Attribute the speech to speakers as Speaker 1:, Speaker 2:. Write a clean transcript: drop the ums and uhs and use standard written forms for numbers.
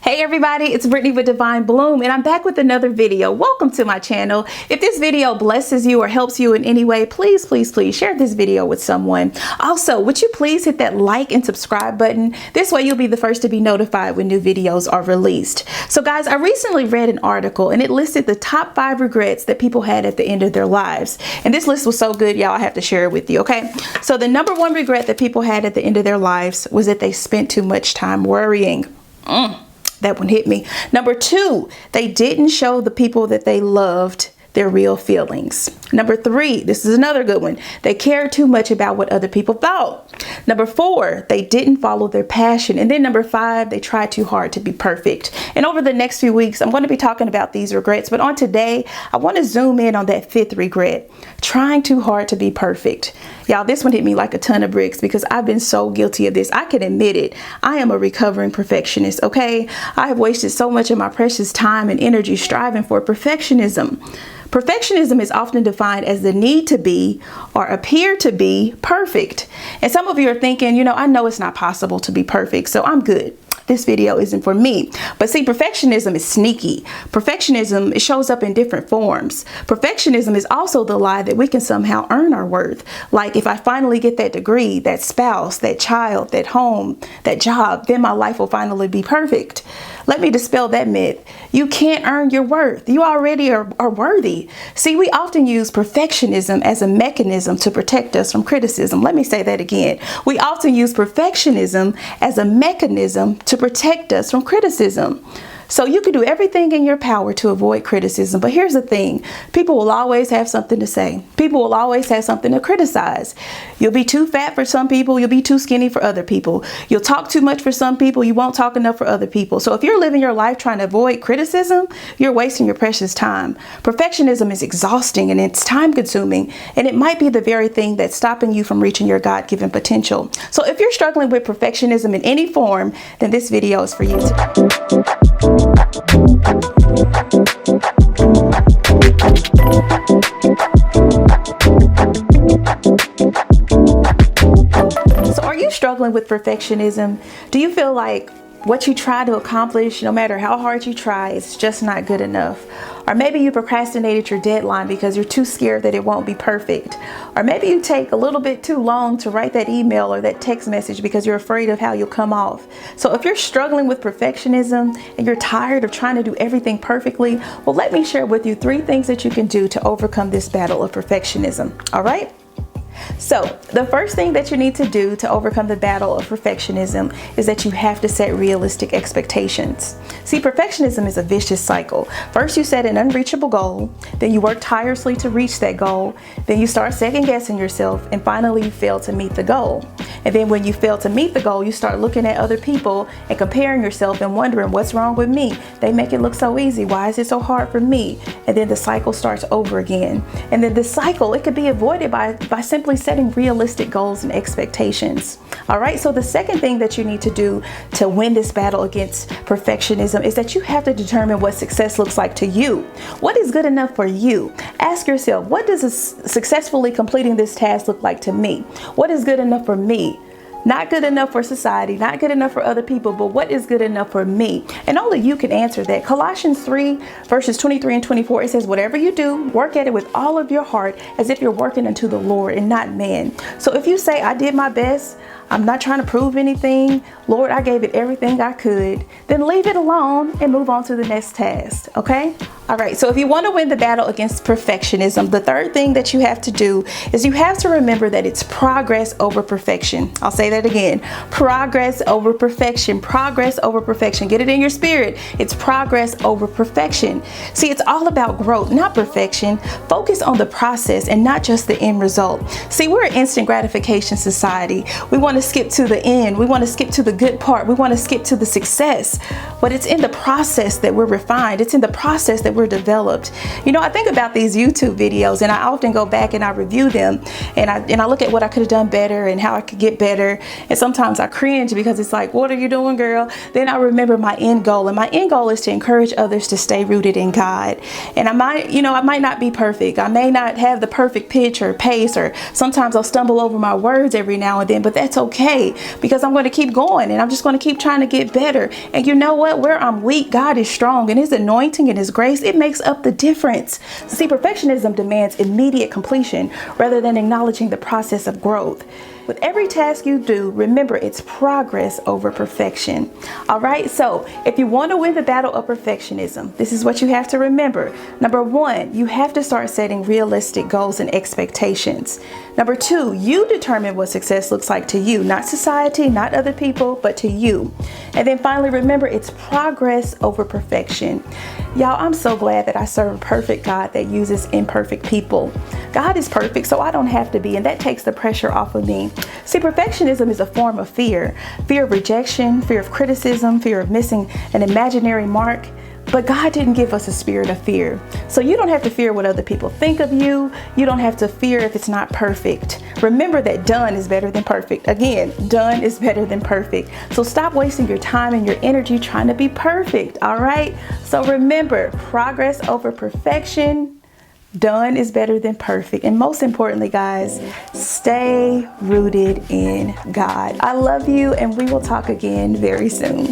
Speaker 1: Hey everybody, it's Brittany with Divine Bloom and I'm back with another video. Welcome to my channel. If this video blesses you or helps you in any way, please share this video with someone. Also, would you please hit that like and subscribe button? This way you'll be the first to be notified when new videos are released. So guys, I recently read an article and it listed the top 5 regrets that people had at the end of their lives. And this list was so good, y'all, I have to share it with you, okay? So the number 1 regret that people had at the end of their lives was that they spent too much time worrying. That one hit me. Number 2, they didn't show the people that they loved their real feelings. Number 3, this is another good one. They cared too much about what other people thought. Number 4, they didn't follow their passion. And then number 5, they tried too hard to be perfect. And over the next few weeks, I'm going to be talking about these regrets. But on today, I want to zoom in on that 5th regret, trying too hard to be perfect. Y'all, this one hit me like a ton of bricks because I've been so guilty of this. I can admit it. I am a recovering perfectionist, okay? I have wasted so much of my precious time and energy striving for perfectionism. Perfectionism is often defined as the need to be or appear to be perfect. And some of you are thinking, you know, I know it's not possible to be perfect, so I'm good. This video isn't for me. But see, perfectionism is sneaky. Perfectionism, it shows up in different forms. Perfectionism is also the lie that we can somehow earn our worth. Like if I finally get that degree, that spouse, that child, that home, that job, then my life will finally be perfect. Let me dispel that myth. You can't earn your worth. You already are worthy. See, we often use perfectionism as a mechanism to protect us from criticism. Let me say that again. We often use perfectionism as a mechanism to protect us from criticism. So you can do everything in your power to avoid criticism. But here's the thing. People will always have something to say. People will always have something to criticize. You'll be too fat for some people. You'll be too skinny for other people. You'll talk too much for some people. You won't talk enough for other people. So if you're living your life trying to avoid criticism, you're wasting your precious time. Perfectionism is exhausting and it's time consuming. And it might be the very thing that's stopping you from reaching your God-given potential. So if you're struggling with perfectionism in any form, then this video is for you. So are you struggling with perfectionism? Do you feel like what you try to accomplish, no matter how hard you try, it's just not good enough? Or maybe you procrastinated your deadline because you're too scared that it won't be perfect. Or maybe you take a little bit too long to write that email or that text message because you're afraid of how you'll come off. So if you're struggling with perfectionism and you're tired of trying to do everything perfectly, well, let me share with you 3 things that you can do to overcome this battle of perfectionism. All right? So the first thing that you need to do to overcome the battle of perfectionism is that you have to set realistic expectations. See, perfectionism is a vicious cycle. First, you set an unreachable goal, then you work tirelessly to reach that goal, then you start second guessing yourself, and finally you fail to meet the goal. And then when you fail to meet the goal, you start looking at other people and comparing yourself and wondering, what's wrong with me? They make it look so easy. Why is it so hard for me? And then the cycle starts over again. And then this cycle, it could be avoided by simply setting realistic goals and expectations. All right, so the second thing that you need to do to win this battle against perfectionism is that you have to determine what success looks like to you. What is good enough for you? Ask yourself, what does successfully completing this task look like to me? What is good enough for me? Not good enough for society, not good enough for other people, but what is good enough for me? And only you can answer that. Colossians 3 verses 23 and 24, it says, whatever you do, work at it with all of your heart as if you're working unto the Lord and not man. So if you say, I did my best, I'm not trying to prove anything, Lord, I gave it everything I could, then leave it alone and move on to the next task, okay? All right, so if you want to win the battle against perfectionism, the third thing that you have to do is you have to remember that it's progress over perfection. I'll say that again. Progress over perfection. Progress over perfection. Get it in your spirit. It's progress over perfection. See, it's all about growth, not perfection. Focus on the process and not just the end result. See, we're an instant gratification society. We want to skip to the end. We want to skip to the good part. We want to skip to the success. But it's in the process that we're refined. It's in the process that we're developed. You know, I think about these YouTube videos and I often go back and I review them and I look at what I could have done better and how I could get better. And sometimes I cringe because it's like, what are you doing, girl? Then I remember my end goal, and my end goal is to encourage others to stay rooted in God. And I might not be perfect. I may not have the perfect pitch or pace, or sometimes I'll stumble over my words every now and then, but that's okay, because I'm going to keep going and I'm just going to keep trying to get better. And you know what? Where I'm weak, God is strong, and his anointing and his grace, it makes up the difference. See, perfectionism demands immediate completion rather than acknowledging the process of growth. With every task you do, remember it's progress over perfection. All right, so if you want to win the battle of perfectionism, this is what you have to remember. Number one, you have to start setting realistic goals and expectations. Number two, you determine what success looks like to you, not society, not other people, but to you. And then finally, remember it's progress over perfection. Y'all, I'm so glad that I serve a perfect God that uses imperfect people. God is perfect, so I don't have to be, and that takes the pressure off of me. See, perfectionism is a form of fear. Fear of rejection, fear of criticism, fear of missing an imaginary mark. But God didn't give us a spirit of fear. So you don't have to fear what other people think of you. You don't have to fear if it's not perfect. Remember that done is better than perfect. Again, done is better than perfect. So stop wasting your time and your energy trying to be perfect, all right? So remember, progress over perfection. Done is better than perfect. And most importantly, guys, stay rooted in God. I love you, and we will talk again very soon.